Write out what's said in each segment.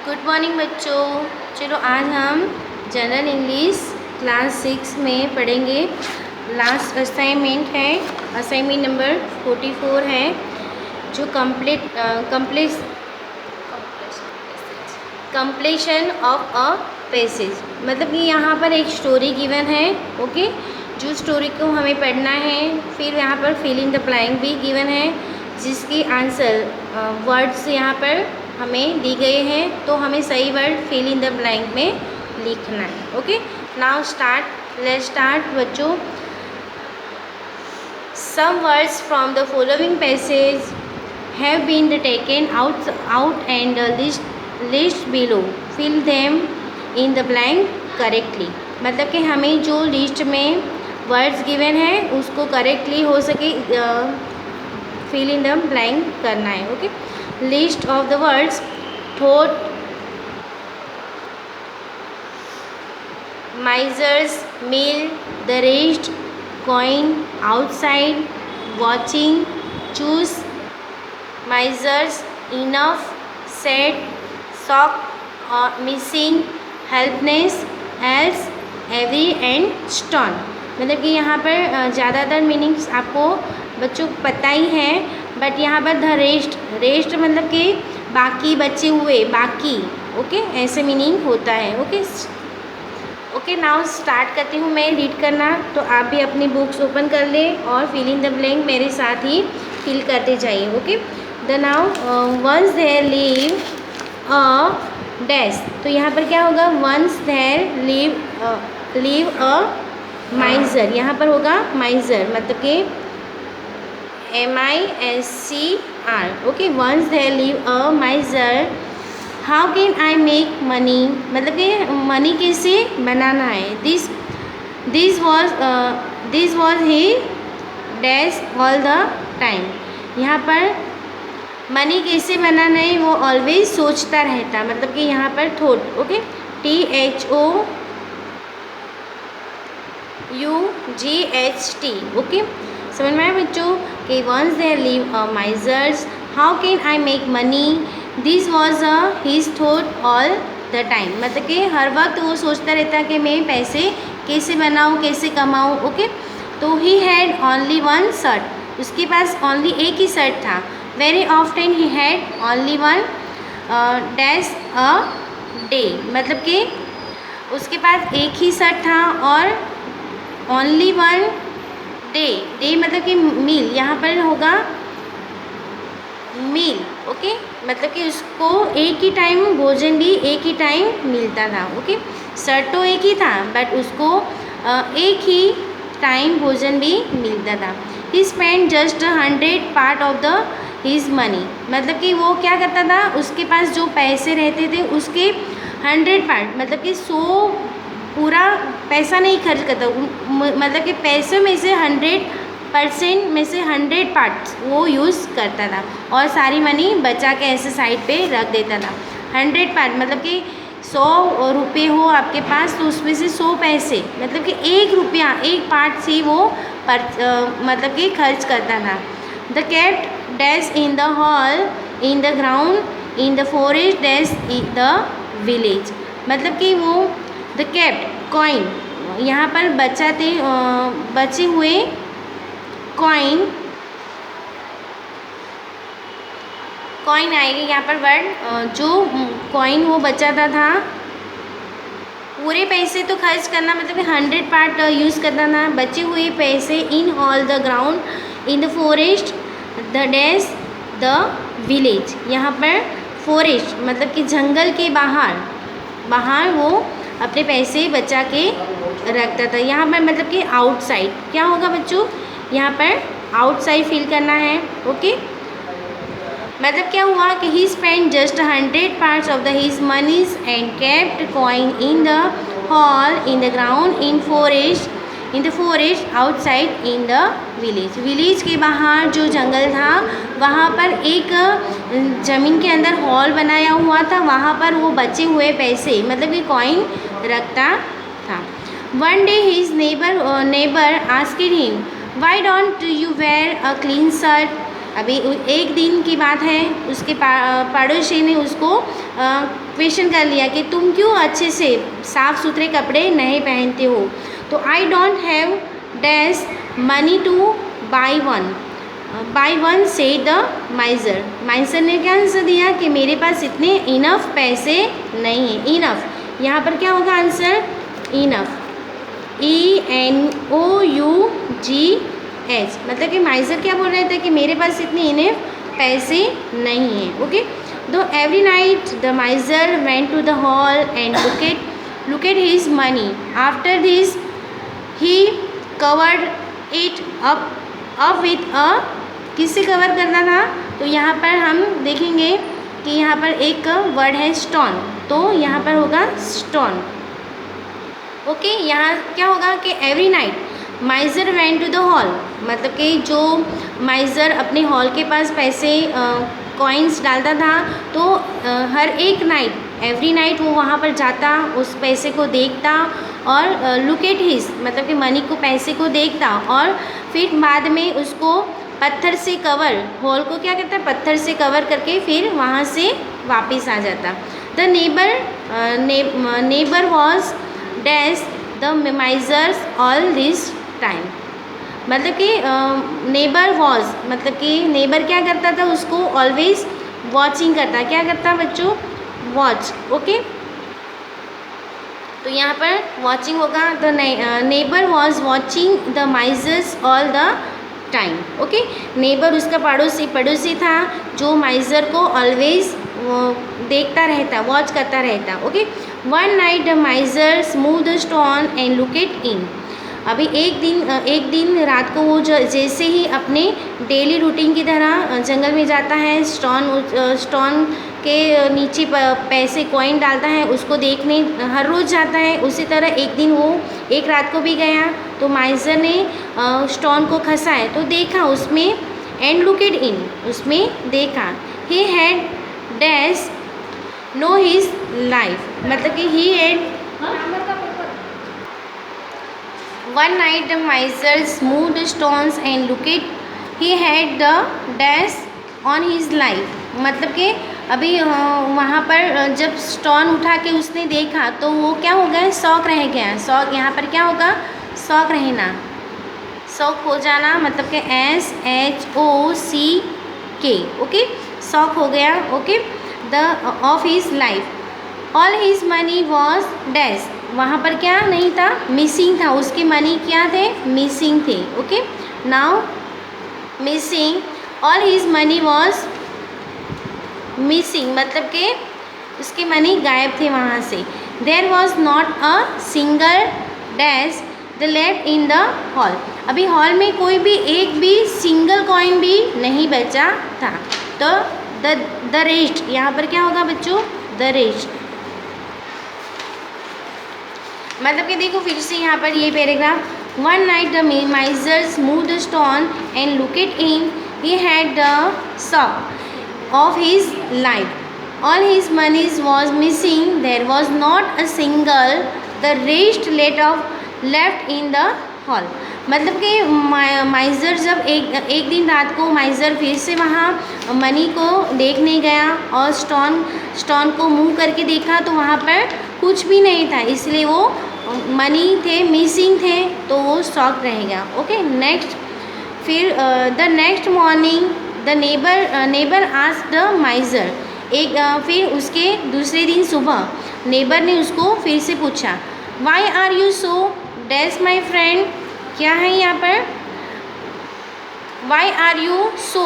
Good morning बच्चों। चलो आज हम जनरल इंग्लिश क्लास 6 में पढ़ेंगे। लास्ट असाइनमेंट है, असाइनमेंट नंबर 44 है, जो कंप्लीशन ऑफ अ पैसेज। मतलब कि यहाँ पर एक स्टोरी गिवन है, ओके, जो स्टोरी को हमें पढ़ना है। फिर यहाँ पर फिल इन द ब्लैंक भी गिवन है, जिसकी आंसर वर्ड्स यहाँ पर हमें दी गए हैं, तो हमें सही word fill in the blank में लिखना है। ओके, नाउ लेट्स स्टार्ट बच्चों। Some words from the following passage have been taken out and list below, fill them in the blank correctly. मतलब कि हमें जो लिस्ट में वर्ड्स गिवन है उसको करेक्टली हो सके फिल इन द ब्लैंक करना है। Okay, list of the words thought, misers, meal, the rest, coin, outside, watching, choose, misers, enough, set, shock और missing, helpless, else, every and stone. मतलब कि यहाँ पर ज़्यादातर मीनिंग्स आपको बच्चों को पता ही है, बट यहाँ पर द रेस्ट मतलब कि बाकी, बचे हुए, बाकी। ओके, ऐसे मीनिंग होता है। ओके, नाउ स्टार्ट करती हूँ मैं रीड करना, तो आप भी अपनी बुक्स ओपन कर ले और फिल इन द ब्लैंक मेरे साथ ही फिल करते जाइए। Okay, the now once there live a dash, तो यहाँ पर क्या होगा, once there live a miser, यहाँ पर होगा माइजर, मतलब कि MISCR। Okay, once there live a miser, how can I make money, मतलब कि मनी कैसे बनाना है। This was he dash all the time, यहाँ पर मनी कैसे बनाना है वो ऑलवेज सोचता रहता, मतलब कि यहाँ पर थॉट। Okay, THOUGHT। ओके, समझ में आया बच्चों कि once there live a misers, how can I make money, this was his thought all the time. मतलब कि हर वक्त वो सोचता रहता कि मैं पैसे कैसे बनाऊँ, कैसे कमाऊँ। ओके, तो he had only one shirt, उसके पास ओनली एक ही शर्ट था। Very often he had only one dash a day, मतलब कि उसके पास एक ही शर्ट था और ओनली वन डे मतलब कि मील, यहाँ पर होगा मील। ओके, मतलब कि उसको एक ही टाइम भोजन भी एक ही टाइम मिलता था। ओके, शर्ट तो एक ही था, बट उसको एक ही टाइम भोजन भी मिलता था। He spend just 100 part of the his money, मतलब कि वो क्या करता था, उसके पास जो पैसे रहते थे उसके 100 पार्ट, मतलब कि 100 पूरा पैसा नहीं खर्च करता, मतलब कि पैसे में से 100% में से 100 पार्ट वो यूज़ करता था और सारी मनी बचा के ऐसे साइड पे रख देता था। 100 पार्ट मतलब कि 100 रुपये हो आपके पास, तो उसमें से 100 पैसे, मतलब कि 1 रुपया एक पार्ट से वो मतलब कि खर्च करता था। The kept dash in the hall, in the ground, in the forest dash in the village, मतलब कि वो द केप्ट कॉइन, यहाँ पर बचे हुए कॉइन आएगी यहाँ पर वर्ड, जो कॉइन वो बचाता था। पूरे पैसे तो खर्च करना, मतलब कि 100 पार्ट यूज़ करना था, बचे हुए पैसे in all the ground, in the forest, the dash the village, यहाँ पर फॉरेस्ट मतलब कि जंगल के बाहर वो अपने पैसे बचा के रखता था। यहाँ पर मतलब कि आउटसाइड क्या होगा बच्चों, यहाँ पर आउटसाइड फिल करना है। ओके, मतलब क्या हुआ कि he spend just 100 parts of the his moneys and kept coin in the hall, in the ground, in the forest, outside, in the village के बाहर जो जंगल था वहाँ पर एक ज़मीन के अंदर हॉल बनाया हुआ था, वहाँ पर वो बचे हुए पैसे मतलब कि कॉइन रखता था। One day his neighbour asked him, why don't you wear a clean shirt, अभी एक दिन की बात है, उसके पड़ोसी ने उसको क्वेश्चन कर लिया कि तुम क्यों अच्छे से साफ़ सुथरे कपड़े नहीं पहनते हो। तो आई don't have dash money two by one से द माइज़र। माइज़र ने क्या आंसर दिया कि मेरे पास इतने इनफ पैसे नहीं हैं। इनफ यहाँ पर क्या होगा आंसर, इनफ, ENOUGH, मतलब कि माइज़र क्या बोल रहे थे कि मेरे पास इतने इनफ पैसे नहीं हैं। Okay, though every night the miser went to the hall and look at his money. After this he covered it up with a, किससे कवर करना था, तो यहाँ पर हम देखेंगे कि यहाँ पर एक वर्ड है स्टोन, तो यहाँ पर होगा स्टोन। ओके, यहाँ क्या होगा कि every night miser went to the hall, मतलब कि जो माइज़र अपने हॉल के पास पैसे कॉइन्स डालता था, तो हर एक नाइट, एवरी नाइट वो वहाँ पर जाता, उस पैसे को देखता और लुक एट हिज, मतलब कि मनी को, पैसे को देखता और फिर बाद में उसको पत्थर से कवर, हॉल को क्या करता है, पत्थर से कवर करके फिर वहाँ से वापस आ जाता। The neighbour was dash the misers all this time, मतलब कि नेबर वॉज, मतलब कि नेबर क्या करता था, उसको ऑलवेज वॉचिंग करता, क्या करता बच्चों, वॉच। ओके, तो यहाँ पर वॉचिंग होगा, the neighbour was watching the misers all the time. Okay, neighbour उसका पड़ोसी था जो माइज़र को ऑलवेज देखता रहता, वॉच करता रहता। Okay, one night the miser smooth the stone and look it in. अभी एक दिन रात को वो जैसे ही अपने डेली रूटीन की तरह जंगल में जाता है, स्टोन के नीचे पैसे कॉइन डालता है, उसको देखने हर रोज़ जाता है। उसी तरह एक दिन वो एक रात को भी गया, तो माइज़र ने स्टोन को खसा है, तो देखा उसमें, एंड लुक इट इन, उसमें देखा। He had dash no his life, मतलब कि he had one night the miser smooth stones and look it, he had the dash on his life, मतलब कि अभी वहाँ पर जब स्टोन उठा के उसने देखा तो वो क्या हो गया, शौक रह गया। शौक यहाँ पर क्या होगा, शौक रहना, शौक हो जाना, मतलब कि SHOCK। ओके, शौक हो गया। Okay, the of his life all his money was dash, वहाँ पर क्या नहीं था, मिसिंग था, उसके मनी क्या थे, मिसिंग थे। Okay, now missing, all his money was missing, मतलब कि उसके मनी गायब थे वहाँ से। There was not a single dash the left in the hall, अभी हॉल में कोई भी एक भी सिंगल कॉइन भी नहीं बचा था। तो द रेस्ट, यहाँ पर क्या होगा बच्चों, द रेस्ट, मतलब कि देखो फिर से यहाँ पर ये paragraph, one night the miser smooth the stone and look it in, he had the shock of his life all his moneys was missing, there was not a single the rest left in the hall, मतलब कि माइज़र जब एक दिन रात को माइज़र फिर से वहाँ मनी को देखने गया और स्टोन को मूव करके देखा, तो वहाँ पर कुछ भी नहीं था, इसलिए वो मनी थे, मिसिंग थे, तो वो शॉक रह गया। ओके, नेक्स्ट, फिर the next morning the neighbour asked the miser, फिर उसके दूसरे दिन सुबह नेबर ने उसको फिर से पूछा, why are you so dash my friend, क्या है यहाँ पर, वाई आर यू सो,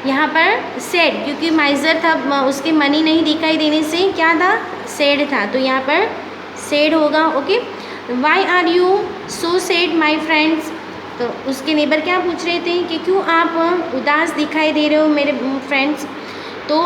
यहाँ पर सैड, क्योंकि माइज़र था, उसके मनी नहीं दिखाई देने से क्या था, सैड था, तो यहाँ पर सैड होगा। Okay, why are you so sad my friends, तो उसके नेबर क्या पूछ रहे थे कि क्यों आप उदास दिखाई दे रहे हो मेरे फ्रेंड्स, तो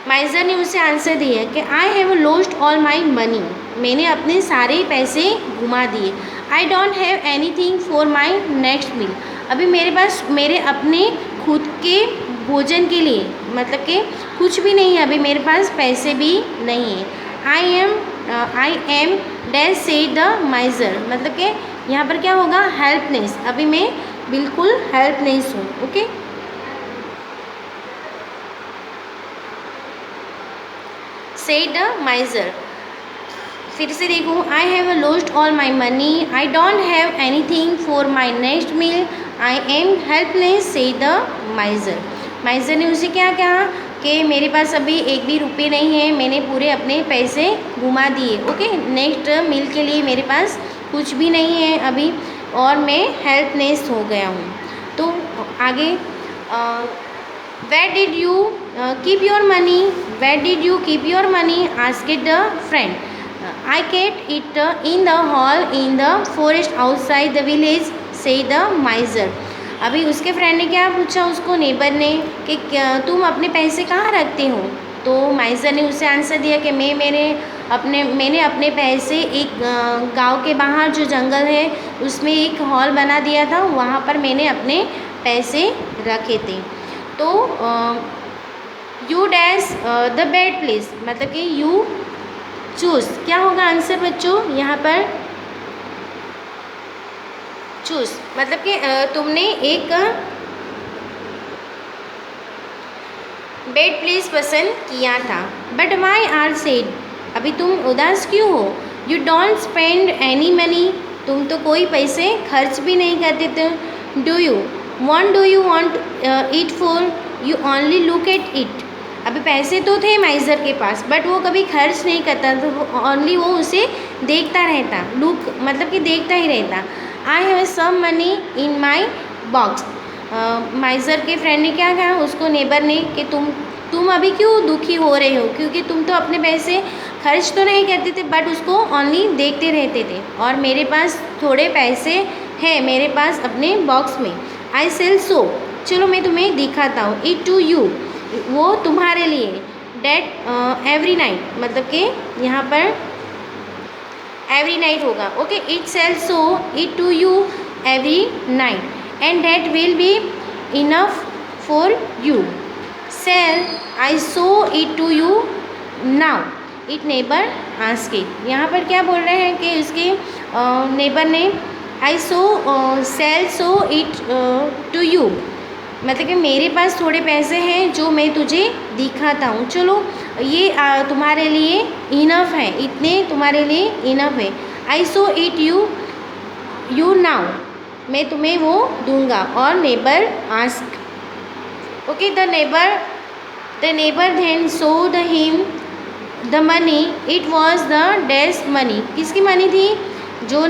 माइज़र ने उसे आंसर दिया कि I have lost all my money, मैंने अपने सारे पैसे घुमा दिए। I don't have anything for my next meal, अभी मेरे पास मेरे अपने खुद के भोजन के लिए, मतलब कि कुछ भी नहीं है, अभी मेरे पास पैसे भी नहीं है। आई एम डैश से द माइज़र, मतलब कि यहाँ पर क्या होगा, हेल्पलेस, अभी मैं बिल्कुल हेल्पलेस हूँ। Okay, said the miser. फिर से देखो, I have lost all my money, I don't have anything for my next meal, I am helpless said the miser. Miser ने उसे क्या कहा कि मेरे पास अभी एक भी रुपये नहीं है, मैंने पूरे अपने पैसे घुमा दिए। ओके, नेक्स्ट मील के लिए मेरे पास कुछ भी नहीं है अभी और मैं हेल्पलेस हो गया हूँ। तो आगे, where did you keep your money, where did you keep your money asked the friend, I kept it in the hall in the forest outside the village said the miser. अभी उसके friend ने क्या पूछा उसको, neighbour ने, कि तुम अपने पैसे कहाँ रखते हो। तो माइजर ने उसे आंसर दिया कि मैंने अपने पैसे एक गांव के बाहर जो जंगल है उसमें एक हॉल बना दिया था, वहाँ पर मैंने अपने पैसे रखे थे। तो you dash the bed please, मतलब कि यू चूज़, क्या होगा आंसर बच्चों यहाँ पर, चूज़, मतलब कि तुमने एक बेड प्लेस पसंद किया था। बट वाई आर सेड, अभी तुम उदास क्यों हो। You don't spend any money, तुम तो कोई पैसे खर्च भी नहीं करते थे। Do you want it for, you only look at it. अभी पैसे तो थे माइजर के पास बट वो कभी खर्च नहीं करता, तो ओनली वो उसे देखता रहता, लुक मतलब कि देखता ही रहता। I have some money in my box, miser के फ्रेंड ने क्या कहा उसको, नेबर ने, कि तुम अभी क्यों दुखी हो रहे हो, क्योंकि तुम तो अपने पैसे खर्च तो नहीं करते थे बट उसको ओनली देखते रहते थे, और मेरे पास थोड़े पैसे हैं मेरे पास अपने बॉक्स में। आई सेल सो, चलो मैं तुम्हें दिखाता हूँ, इट टू यू, वो तुम्हारे लिए, डेट एवरी नाइट, मतलब कि यहाँ पर एवरी नाइट होगा। Okay, it sell so it to you every night and that will be enough for you. Sell I show it to you now, it neighbour ask it. यहाँ पर क्या बोल रहे हैं कि उसके नेबर ने I so sell so it to you, मतलब कि मेरे पास थोड़े पैसे हैं जो मैं तुझे दिखाता हूँ, चलो ये तुम्हारे लिए इनफ है, इतने तुम्हारे लिए इनफ है। I show it you now, मैं तुम्हें वो दूंगा। और neighbour ask, okay, the neighbour then showed him the money, it was the dash money, किसकी मनी थी, जो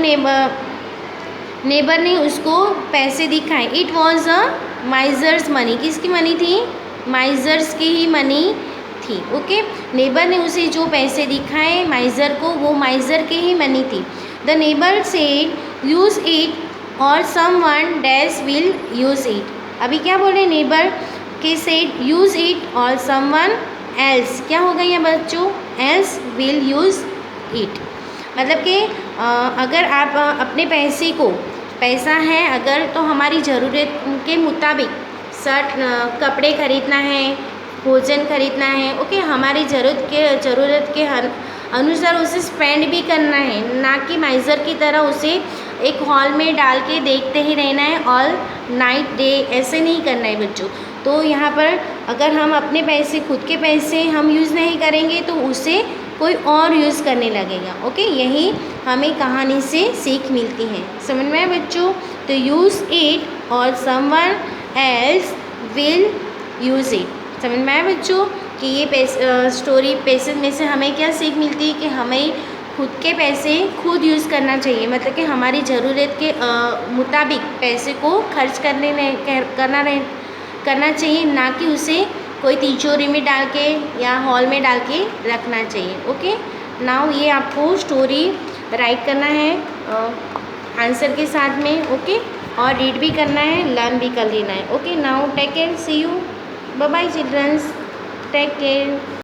नेबर ने उसको पैसे दिखाए। It was a miser's money, किसकी मनी थी, माइजर्स की ही मनी थी। ओके, नेबर ने उसे जो पैसे दिखाए माइजर को, वो माइजर की ही मनी थी। The neighbour said use it or someone dash will use it. अभी क्या बोले नेबर के, said use it or someone else, क्या होगा ये बच्चों, एल्स विल यूज़ इट, मतलब कि अगर आप अपने पैसे को, पैसा है अगर, तो हमारी ज़रूरत के मुताबिक शर्ट कपड़े खरीदना है, भोजन खरीदना है, ओके, हमारी ज़रूरत के अनुसार उसे स्पेंड भी करना है, ना कि माइजर की तरह उसे एक हॉल में डाल के देखते ही रहना है ऑल नाइट डे, ऐसे नहीं करना है बच्चों। तो यहाँ पर अगर हम अपने पैसे, खुद के पैसे हम यूज़ नहीं करेंगे तो उसे कोई और यूज़ करने लगेगा। ओके, यही हमें कहानी से सीख मिलती है, समझ में आया बच्चों। तो use it or someone else will use it, समझ में आया बच्चों कि ये स्टोरी पैसे में से हमें क्या सीख मिलती है कि हमें खुद के पैसे खुद यूज़ करना चाहिए, मतलब कि हमारी ज़रूरत के मुताबिक पैसे को खर्च करना चाहिए, ना कि उसे कोई तिजोरी में डाल के या हॉल में डाल के रखना चाहिए। ओके, नाउ ये आपको स्टोरी राइट करना है आंसर के साथ में, ओके, और रीड भी करना है, लर्न भी कर लेना है। Okay, now take care, see you, bye bye childrens, take care.